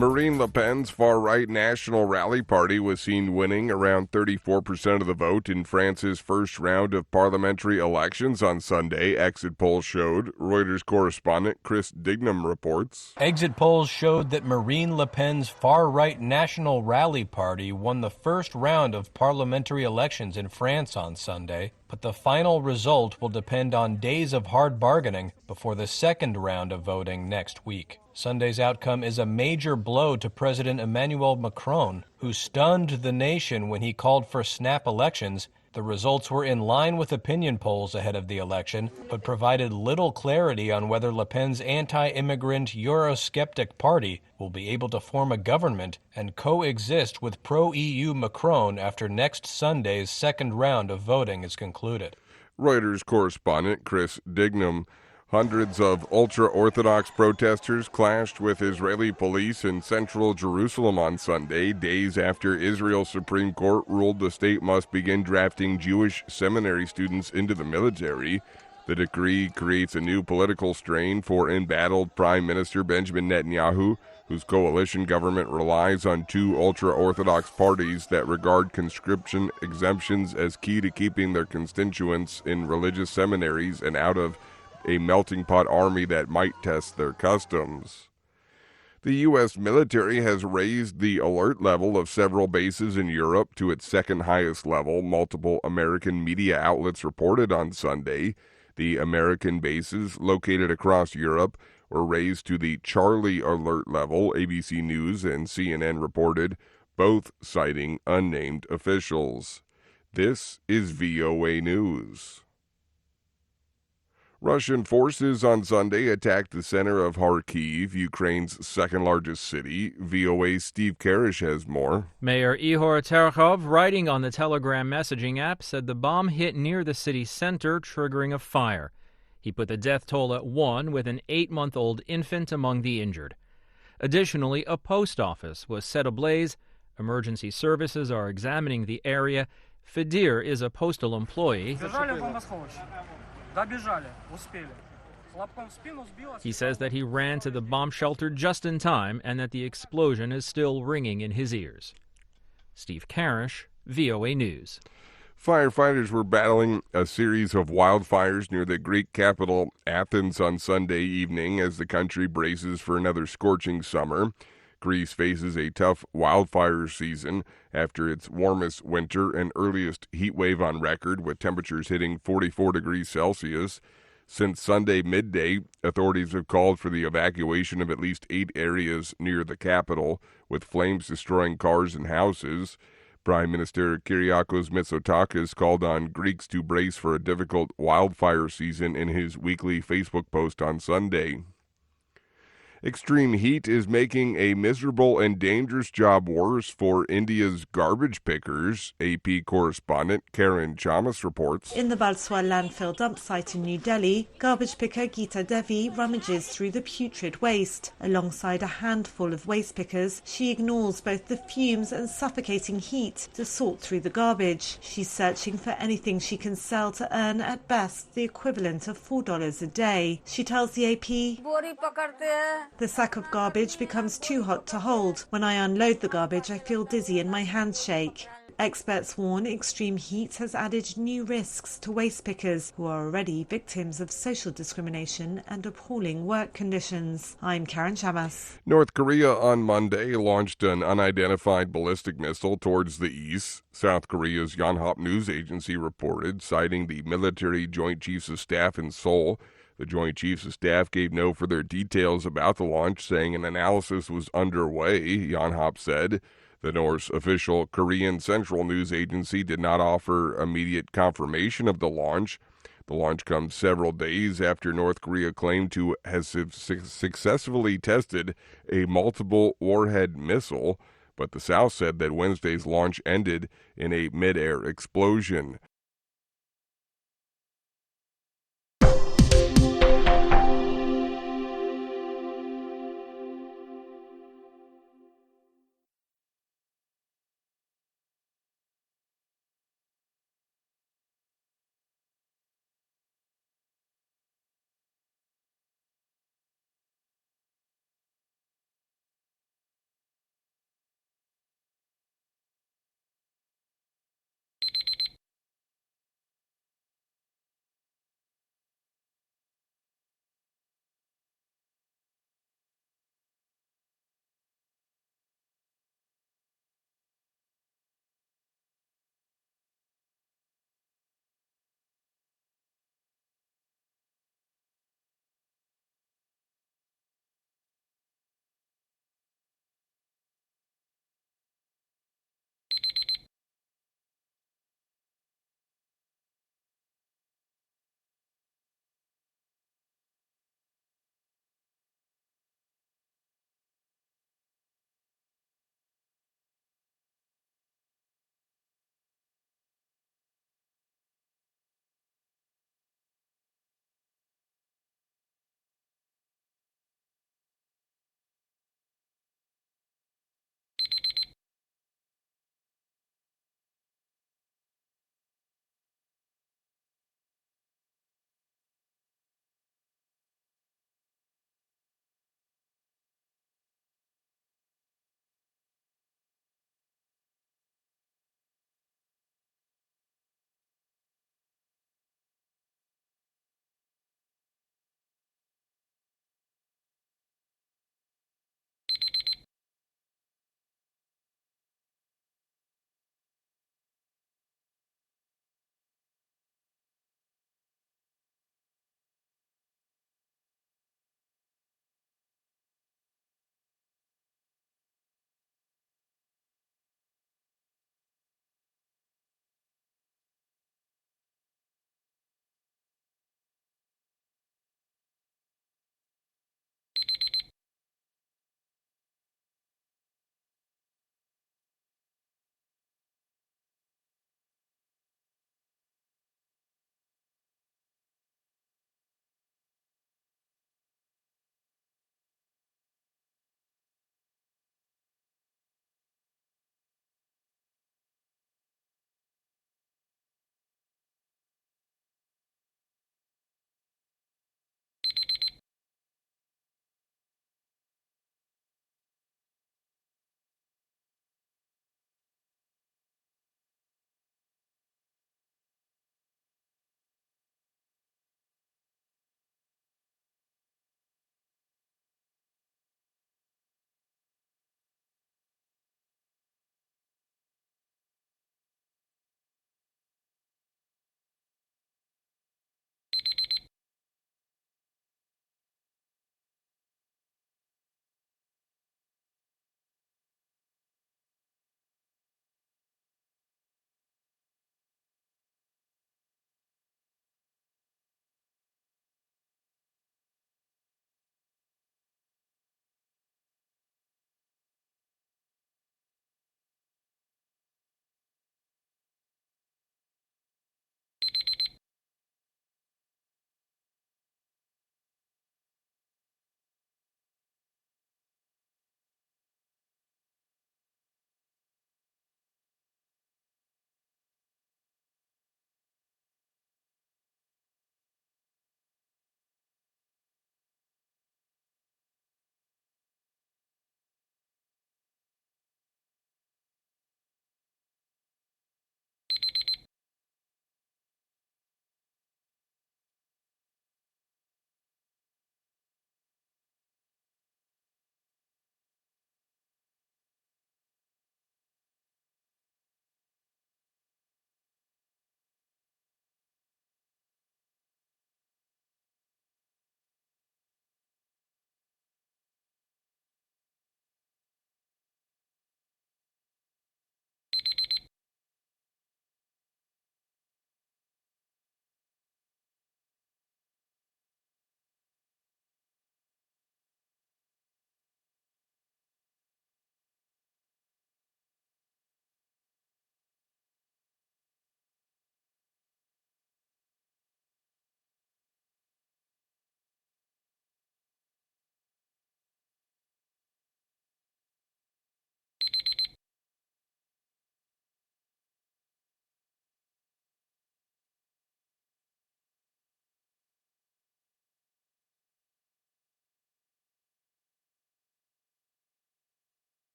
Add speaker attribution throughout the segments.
Speaker 1: Marine Le Pen's far-right National Rally Party was seen winning around 34% of the vote in France's first round of parliamentary elections on Sunday, exit polls showed. Reuters correspondent Chris Dignam reports.
Speaker 2: Exit polls showed that Marine Le Pen's far-right National Rally Party won the first round of parliamentary elections in France on Sunday, but the final result will depend on days of hard bargaining before the second round of voting next week. Sunday's outcome is a major blow to President Emmanuel Macron, who stunned the nation when he called for snap elections. The results were in line with opinion polls ahead of the election, but provided little clarity on whether Le Pen's anti-immigrant Eurosceptic party will be able to form a government and coexist with pro-EU Macron after next Sunday's second round of voting is concluded.
Speaker 1: Reuters correspondent Chris Dignam. Hundreds of ultra-Orthodox protesters clashed with Israeli police in central Jerusalem on Sunday, days after Israel's Supreme Court ruled the state must begin drafting Jewish seminary students into the military. The decree creates a new political strain for embattled Prime Minister Benjamin Netanyahu, whose coalition government relies on two ultra-Orthodox parties that regard conscription exemptions as key to keeping their constituents in religious seminaries and out of a melting pot army that might test their customs. The U.S. military has raised the alert level of several bases in Europe to its second highest level, multiple American media outlets reported on Sunday. The American bases located across Europe were raised to the Charlie alert level, ABC News and CNN reported, both citing unnamed officials. This is VOA News. Russian forces on Sunday attacked the center of Kharkiv, Ukraine's second-largest city. VOA's Steve Karish has more.
Speaker 3: Mayor Ihor Terkhov, writing on the Telegram messaging app, said the bomb hit near the city center, triggering a fire. He put the death toll at 1, with an 8-month-old infant among the injured. Additionally, a post office was set ablaze. Emergency services are examining the area. Fadir is a postal employee. He says that he ran to the bomb shelter just in time and that the explosion is still ringing in his ears. Steve Karish, VOA News.
Speaker 1: Firefighters were battling a series of wildfires near the Greek capital Athens on Sunday evening as the country braces for another scorching summer. Greece faces a tough wildfire season after its warmest winter and earliest heat wave on record, with temperatures hitting 44 degrees Celsius. Since Sunday midday, authorities have called for the evacuation of at least 8 areas near the capital, with flames destroying cars and houses. Prime Minister Kyriakos Mitsotakis called on Greeks to brace for a difficult wildfire season in his weekly Facebook post on Sunday. Extreme heat is making a miserable and dangerous job worse for India's garbage pickers, AP correspondent Karen Chamas reports.
Speaker 4: In the Balswar landfill dump site in New Delhi, garbage picker Geeta Devi rummages through the putrid waste. Alongside a handful of waste pickers, she ignores both the fumes and suffocating heat to sort through the garbage. She's searching for anything she can sell to earn at best the equivalent of $4 a day. She tells the AP, the sack of garbage becomes too hot to hold. When I unload the garbage, I feel dizzy and my hands shake. Experts warn extreme heat has added new risks to waste pickers, who are already victims of social discrimination and appalling work conditions. I'm Karen Chamas.
Speaker 1: North Korea on Monday launched an unidentified ballistic missile towards the east. South Korea's Yonhap news agency reported, citing the military Joint Chiefs of Staff in Seoul. The Joint Chiefs of Staff gave no further details about the launch, saying an analysis was underway, Yonhap said. The North's official Korean Central News Agency did not offer immediate confirmation of the launch. The launch comes several days after North Korea claimed to have successfully tested a multiple warhead missile, but the South said that Wednesday's launch ended in a mid-air explosion.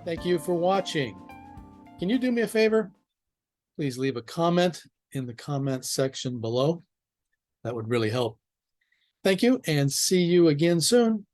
Speaker 5: Thank you for watching. Can you do me a favor? Please leave a comment in the comment section below. That would really help. Thank you, and see you again soon.